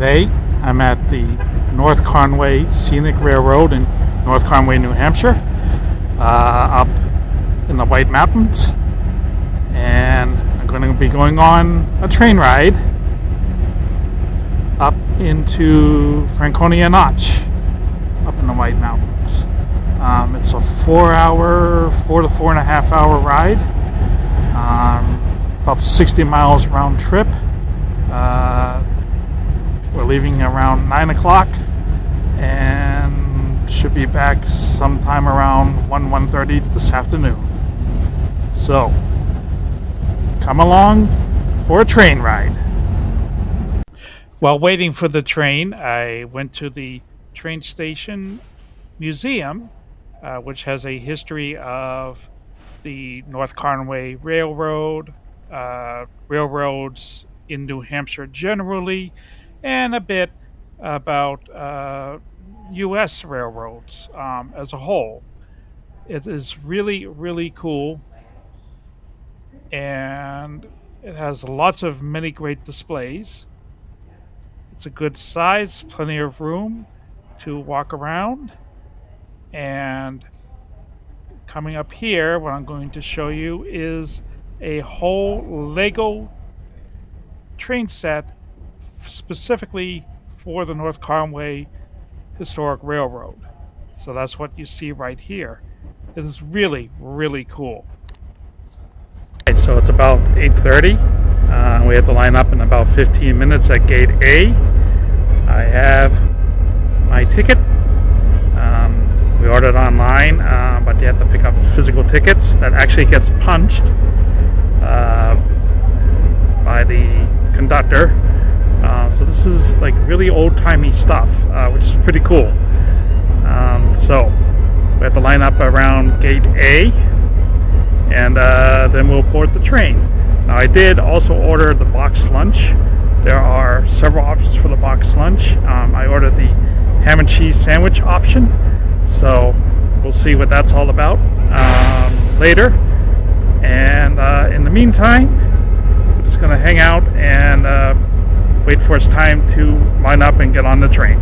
Today I'm at the North Conway Scenic Railroad in North Conway, New Hampshire, up in the White Mountains, and I'm going to be going on a train ride up into Crawford Notch up in the White Mountains. It's a 4 to 4.5 hour ride, about 60 miles round trip. We're leaving around 9 o'clock and should be back sometime around 1:30 this afternoon. So, come along for a train ride. While waiting for the train, I went to the train station museum, which has a history of the North Conway Railroad, railroads in New Hampshire generally, and a bit about U.S. railroads as a whole. It is really, really cool, and it has lots of many great displays. It's a good size, plenty of room to walk around. And coming up here, what I'm going to show you is a whole Lego train set specifically for the North Conway Historic Railroad. So that's what you see right here. It is really, really cool. Right, so it's about 8:30. We have to line up in about 15 minutes at gate A. I have my ticket. We ordered online, but you have to pick up physical tickets that actually gets punched by the conductor. So this is like really old-timey stuff, which is pretty cool. So we have to line up around gate A, and then we'll board the train. Now, I did also order the box lunch. There are several options for the box lunch. I ordered the ham and cheese sandwich option, so we'll see what that's all about later. And in the meantime, we're just going to hang out and wait for its time to line up and get on the train.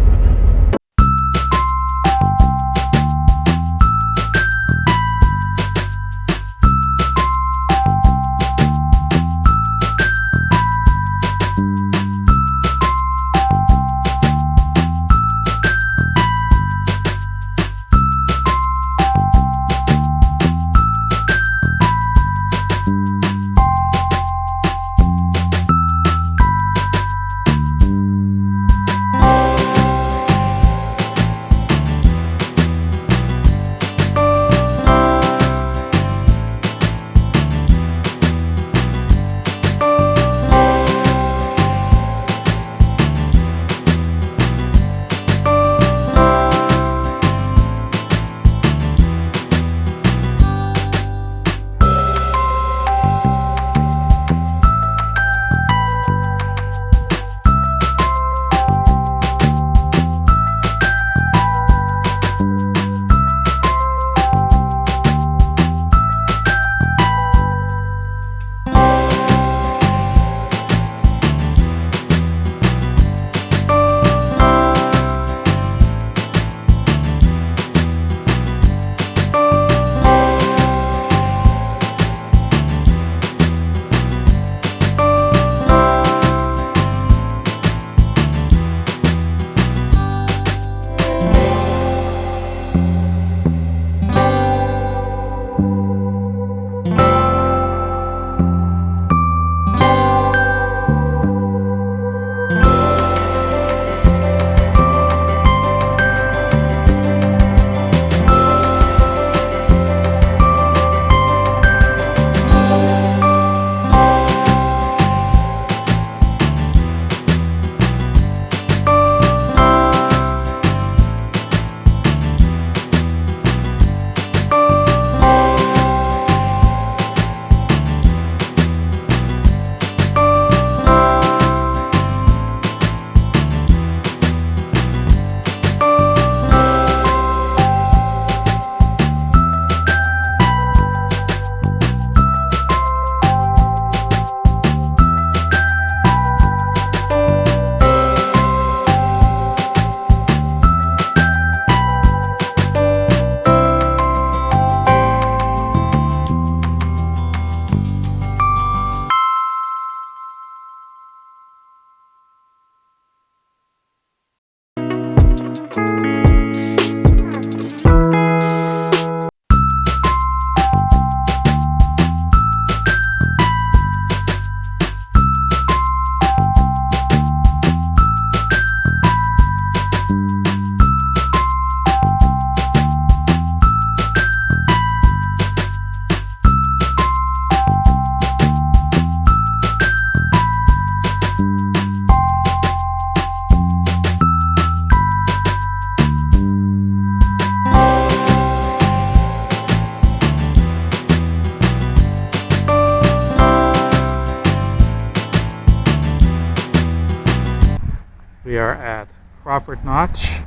We are at Crawford Notch,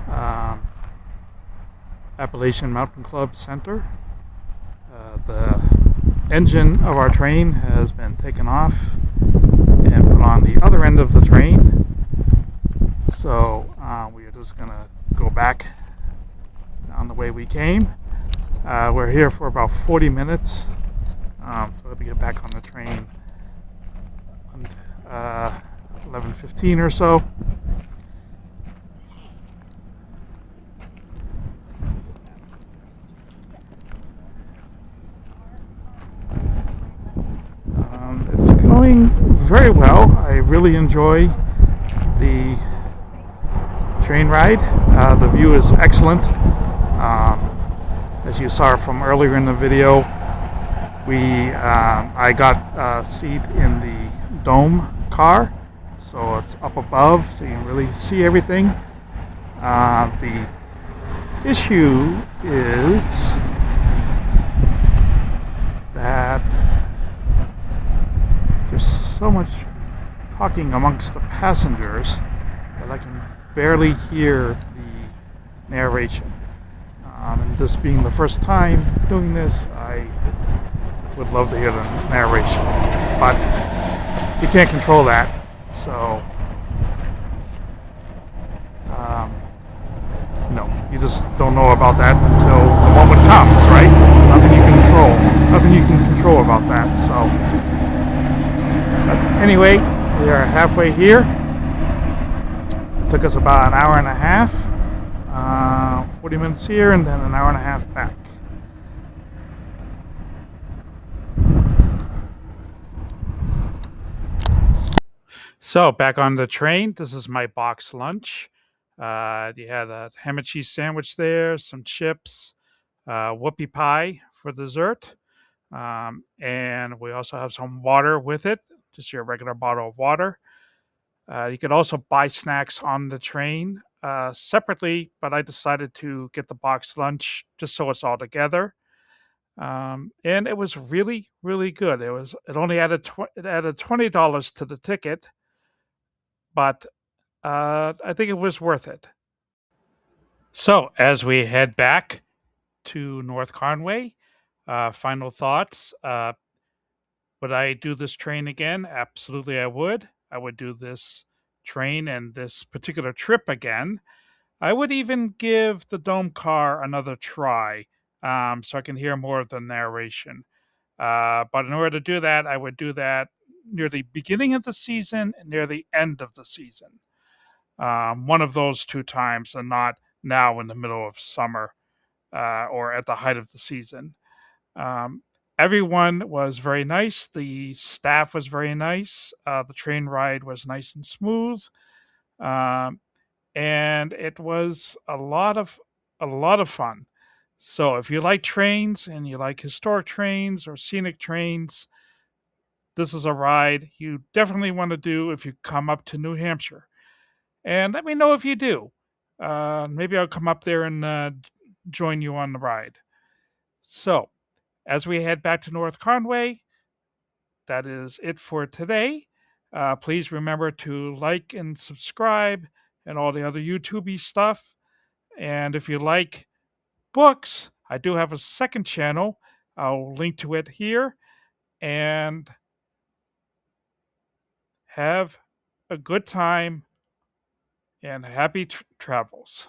um, Appalachian Mountain Club Center. The engine of our train has been taken off and put on the other end of the train. So we are just going to go back on the way we came. We're here for about 40 minutes. So we have to get back on the train 11:15 or so. It's going very well. I really enjoy the train ride. The view is excellent. As you saw from earlier in the video, I got a seat in the dome car, so it's up above, so you can really see everything. The issue is that there's so much talking amongst the passengers that I can barely hear the narration. And this being the first time doing this, I would love to hear the narration, but you can't control that, so no, you just don't know about that until the moment comes, right? Nothing you can control about that. So but anyway, we are halfway here. It took us about an hour and a half, 40 minutes here and then an hour and a half back. So back on the train, this is my box lunch. You had a ham and cheese sandwich there, some chips, whoopie pie for dessert, and we also have some water with it, just your regular bottle of water. You could also buy snacks on the train separately, but I decided to get the box lunch just so it's all together. And it was really, really good. It only added $20 to the ticket, but I think it was worth it. So as we head back to North Conway, final thoughts. Would I do this train again? Absolutely, I would. I would do this train and this particular trip again. I would even give the dome car another try, so I can hear more of the narration. But in order to do that, I would do that near the beginning of the season and near the end of the season. One of those two times, and not now in the middle of summer or at the height of the season. Um, Everyone was very nice. The staff was very nice. The train ride was nice and smooth, um, and it was a lot of fun. So if you like trains and you like historic trains or scenic trains, this is a ride you definitely want to do if you come up to New Hampshire. And let me know if you do. Maybe I'll come up there and join you on the ride. So, as we head back to North Conway, that is it for today. Please remember to like and subscribe and all the other YouTubey stuff. And if you like books, I do have a second channel. I'll link to it here. And have a good time and happy travels.